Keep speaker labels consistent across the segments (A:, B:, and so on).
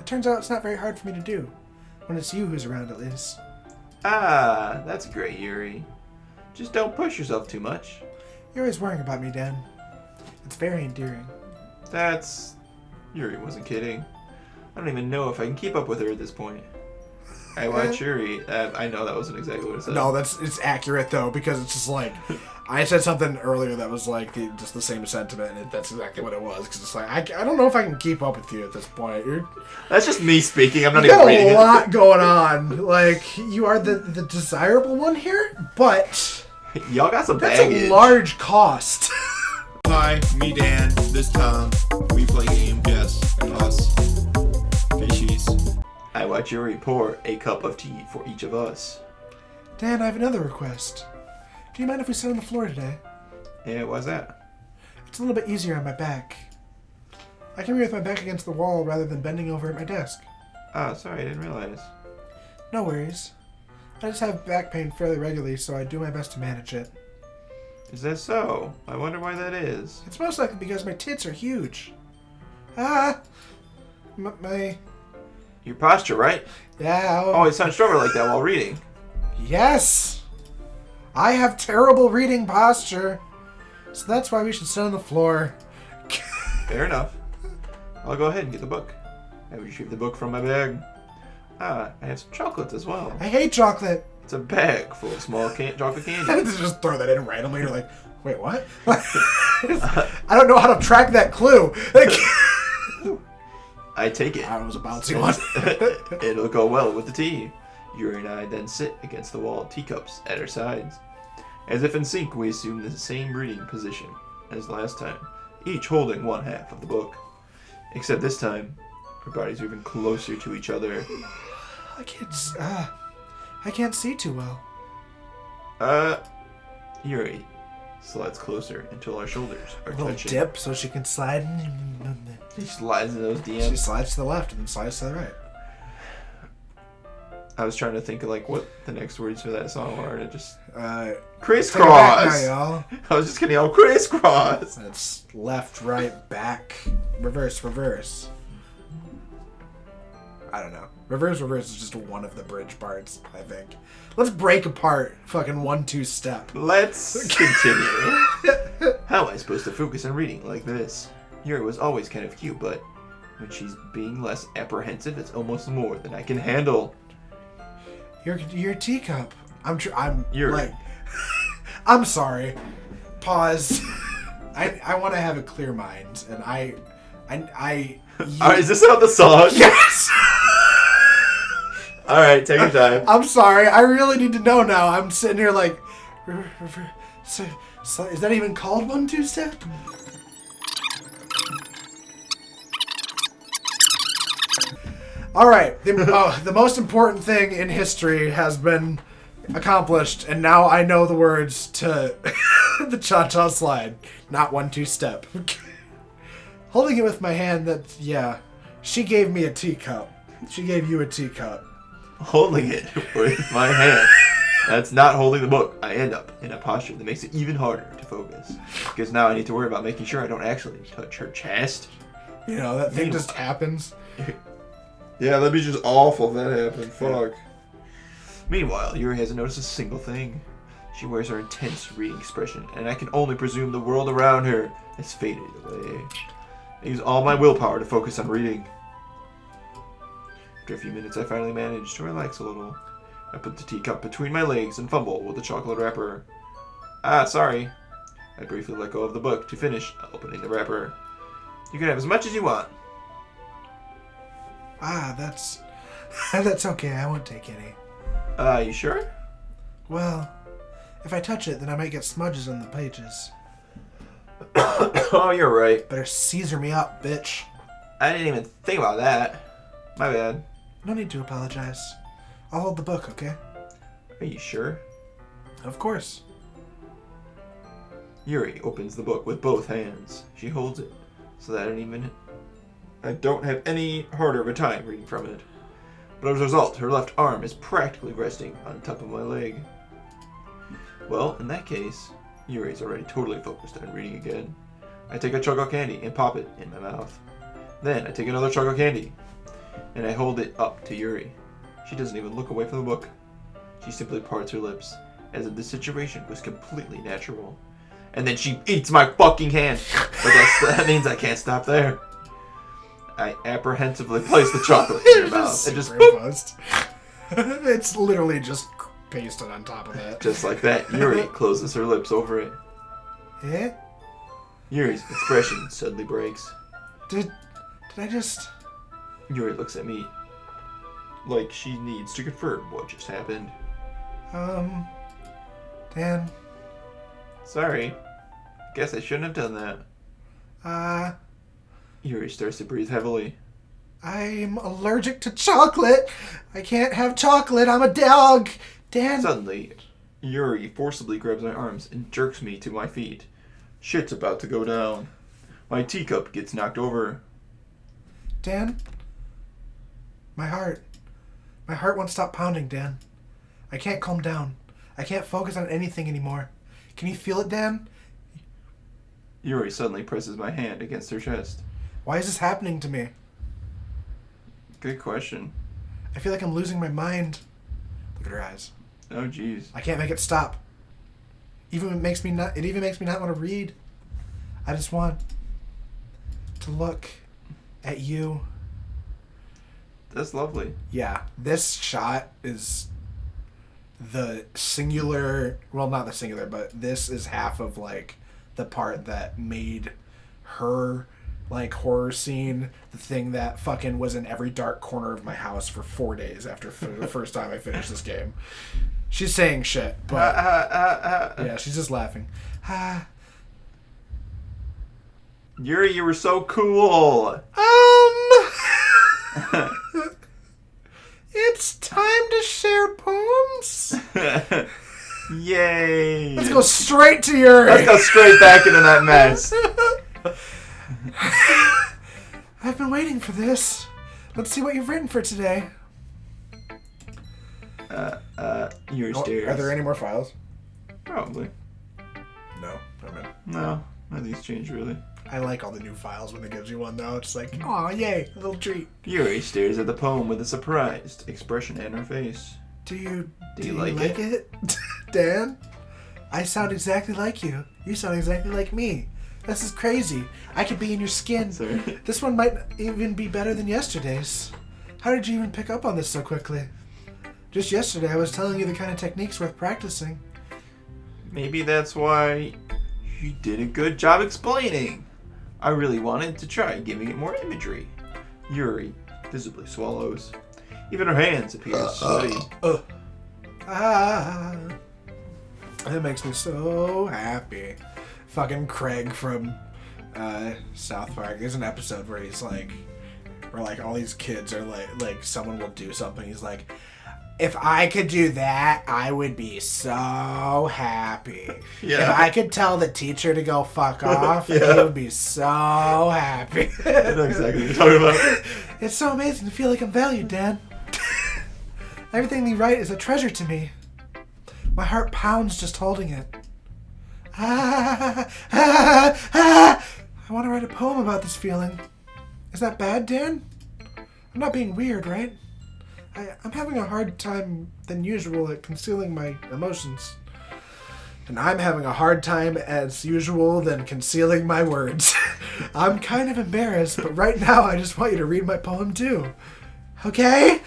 A: It turns out it's not very hard for me to do. When it's you who's around, at least.
B: Ah, that's great, Yuri. Just don't push yourself too much.
A: You're always worrying about me, Dan. It's very endearing.
B: Yuri wasn't kidding. I don't even know if I can keep up with her at this point. I watch Yuri. I know that wasn't exactly what I said.
A: No, it's accurate, though, because it's just like... I said something earlier that was like just the same sentiment, and that's exactly what it was. Because it's like, I don't know if I can keep up with you at this point.
B: That's just me speaking. I'm not
A: you
B: even reading it.
A: got a lot going on. Like, you are the desirable one here, but...
B: Y'all got some baggage.
A: That's a large cost.
C: Hi, me Dan, this Tom. We play game, yes, and us. Fishies.
B: I watch Yuri pour a cup of tea for each of us.
A: Dan, I have another request. Do you mind if we sit on the floor today?
B: Yeah, why's that?
A: It's a little bit easier on my back. I can read with my back against the wall rather than bending over at my desk.
B: Oh, sorry, I didn't realize.
A: No worries. I just have back pain fairly regularly, so I do my best to manage it.
B: Is that so? I wonder why that is.
A: It's most likely because my tits are huge. Ah! My...
B: Your posture, right?
A: Yeah.
B: Always sound stronger like that while reading.
A: Yes! I have terrible reading posture. So that's why we should sit on the floor.
B: Fair enough. I'll go ahead and get the book. I retrieve the book from my bag. Ah, I have some chocolates as well.
A: I hate chocolate.
B: It's a bag full of small chocolate candy.
A: I just throw that in randomly. You're like, wait, what? I don't know how to track that clue.
B: I take it.
A: I was a bouncy one.
B: It'll go well with the tea. Yuri and I then sit against the wall, teacups at our sides. As if in sync, we assume the same reading position as last time, each holding one half of the book. Except this time, our bodies are even closer to each other.
A: I can't see too well.
B: Yuri slides closer until our shoulders are
A: A little
B: touching.
A: dip so she can slide.
B: She slides in those DMs.
A: She slides to the left and then slides to the right.
B: I was trying to think of like what the next words for that song were, and it just
A: Crisscross. Take it back
B: crisscross.
A: now, y'all.
B: I was just getting all crisscross.
A: That's left, right, back, reverse, reverse. I don't know. Reverse, reverse is just one of the bridge parts, I think. Let's break apart fucking 1-2 step.
B: Let's continue. How am I supposed to focus on reading like this? Yuri was always kind of cute, but when she's being less apprehensive, it's almost more than I can handle.
A: Your teacup. I'm
B: Yuri.
A: like, I'm sorry. Pause. I want to have a clear mind, and
B: Is this out the song?
A: Yes.
B: All right, take your time.
A: I'm sorry. I really need to know now. I'm sitting here like, so is that even called 1-2 step? All right. The most important thing in history has been accomplished, and now I know the words to the cha-cha slide, not 1-2 step. Holding it with my hand, she gave me a teacup. She gave you a teacup.
B: Holding it with my hand. That's not holding the book. I end up in a posture that makes it even harder to focus. Because now I need to worry about making sure I don't actually touch her chest.
A: You know, that thing just happens.
B: Yeah, that'd be just awful if that happened. Fuck. Meanwhile, Yuri hasn't noticed a single thing. She wears her intense reading expression, and I can only presume the world around her has faded away. I use all my willpower to focus on reading. After a few minutes, I finally manage to relax a little. I put the teacup between my legs and fumble with the chocolate wrapper. Ah, sorry. I briefly let go of the book to finish opening the wrapper. You can have as much as you want.
A: That's okay. I won't take any.
B: You sure?
A: Well, if I touch it, then I might get smudges on the pages.
B: Oh, you're right.
A: Better Caesar me up, bitch.
B: I didn't even think about that. My bad.
A: No need to apologize. I'll hold the book, okay?
B: Are you sure?
A: Of course.
B: Yuri opens the book with both hands. She holds it so that I don't have any harder of a time reading from it. But as a result, her left arm is practically resting on top of my leg. Well, in that case, Yuri's already totally focused on reading again. I take a chocolate candy and pop it in my mouth. Then I take another chocolate candy. and I hold it up to Yuri. She doesn't even look away from the book. She simply parts her lips, as if the situation was completely natural. And then she eats my fucking hand. But that means I can't stop there. I apprehensively place the chocolate in her mouth. And just
A: superimposed. It's literally just pasted on top of it.
B: Just like that, Yuri closes her lips over it.
A: Eh?
B: Yuri's expression suddenly breaks.
A: Did I just...
B: Yuri looks at me like she needs to confirm what just happened.
A: Dan.
B: Sorry. Guess I shouldn't have done that. Yuri starts to breathe heavily.
A: I'm allergic to chocolate. I can't have chocolate. I'm a dog. Dan.
B: Suddenly, Yuri forcibly grabs my arms and jerks me to my feet. Shit's about to go down. My teacup gets knocked over.
A: Dan. My heart won't stop pounding, Dan. I can't calm down. I can't focus on anything anymore. Can you feel it, Dan?
B: Yuri suddenly presses my hand against her chest.
A: Why is this happening to me?
B: Good question.
A: I feel like I'm losing my mind. Look at her eyes.
B: Oh, jeez.
A: I can't make it stop. It even makes me not want to read. I just want to look at you.
B: That's lovely.
A: Yeah, this shot is the singular, well, not the singular, but this is half of, like, the part that made her, like, horror scene the thing that fucking was in every dark corner of my house for 4 days after the first time I finished this game. She's saying shit, but yeah, she's just laughing.
B: Yuri, you were so cool.
A: It's time to share poems.
B: Yay.
A: Let's go straight to Yuri.
B: Let's go straight back into that mess.
A: I've been waiting for this. Let's see what you've written for today.
B: Yuri stares.
A: Are there any more files?
B: Probably.
A: No.
B: No, nothing's changed really.
A: I like all the new files when it gives you one, though. It's like, aw, yay, a little treat.
B: Yuri stares at the poem with a surprised expression in her face.
A: Do you
B: like
A: it? Dan? I sound exactly like you. You sound exactly like me. This is crazy. I could be in your skin.
B: Sorry.
A: This one might even be better than yesterday's. How did you even pick up on this so quickly? Just yesterday, I was telling you the kind of techniques worth practicing.
B: Maybe that's why you did a good job explaining. I really wanted to try giving it more imagery. Yuri visibly swallows. Even her hands appear sweaty.
A: That makes me so happy. Fucking Craig from South Park. There's an episode where he's like, where like all these kids are like someone will do something. He's like, if I could do that, I would be so happy.
B: Yeah.
A: If I could tell the teacher to go fuck off, he would be so happy.
B: I know exactly what you're talking about.
A: It's so amazing to feel like I'm valued, Dan. Everything you write is a treasure to me. My heart pounds just holding it. I want to write a poem about this feeling. Is that bad, Dan? I'm not being weird, right? I'm having a hard time than usual at concealing my emotions. And I'm having a hard time as usual than concealing my words. I'm kind of embarrassed, but right now I just want you to read my poem too. Okay?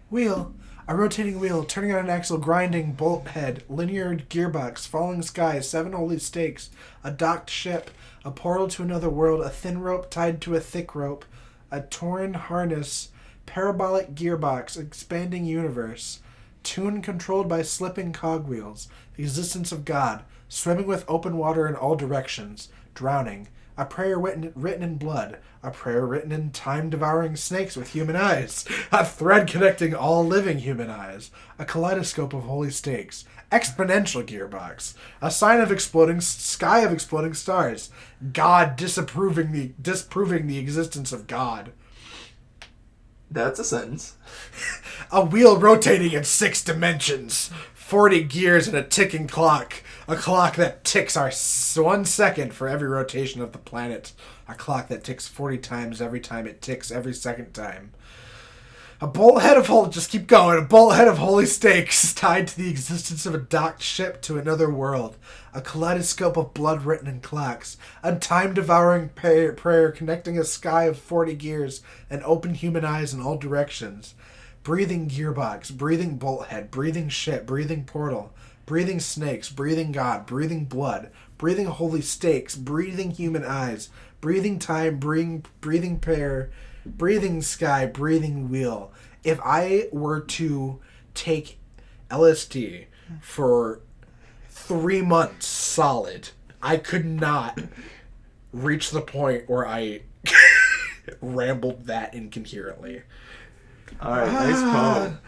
A: Wheel. A rotating wheel, turning on an axle, grinding, bolt head, linear gearbox, falling sky, 7 holy stakes, a docked ship, a portal to another world, a thin rope tied to a thick rope, a torn harness, parabolic gearbox, expanding universe, tune controlled by slipping cogwheels, existence of God, swimming with open water in all directions, drowning, a prayer written in blood, a prayer written in time-devouring snakes with human eyes, a thread connecting all living human eyes, a kaleidoscope of holy stakes, exponential gearbox, a sign of exploding sky of exploding stars, God disproving the existence of God.
B: That's a sentence.
A: A wheel rotating in 6 dimensions. 40 gears and a ticking clock. A clock that ticks our 1 second for every rotation of the planet. A clock that ticks 40 times every time it ticks every second time. A bolt head of just keep going. A bolt head of holy stakes tied to the existence of a docked ship to another world. A kaleidoscope of blood written in clocks. A time-devouring prayer connecting a sky of 40 gears and open human eyes in all directions. Breathing gearbox, breathing bolt head, breathing ship, breathing portal, breathing snakes, breathing God, breathing blood, breathing holy stakes, breathing human eyes, breathing time, breathing prayer, breathing sky, breathing wheel. If I were to take LSD for 3 months solid, I could not reach the point where I rambled that incoherently.
B: Alright, nice poem.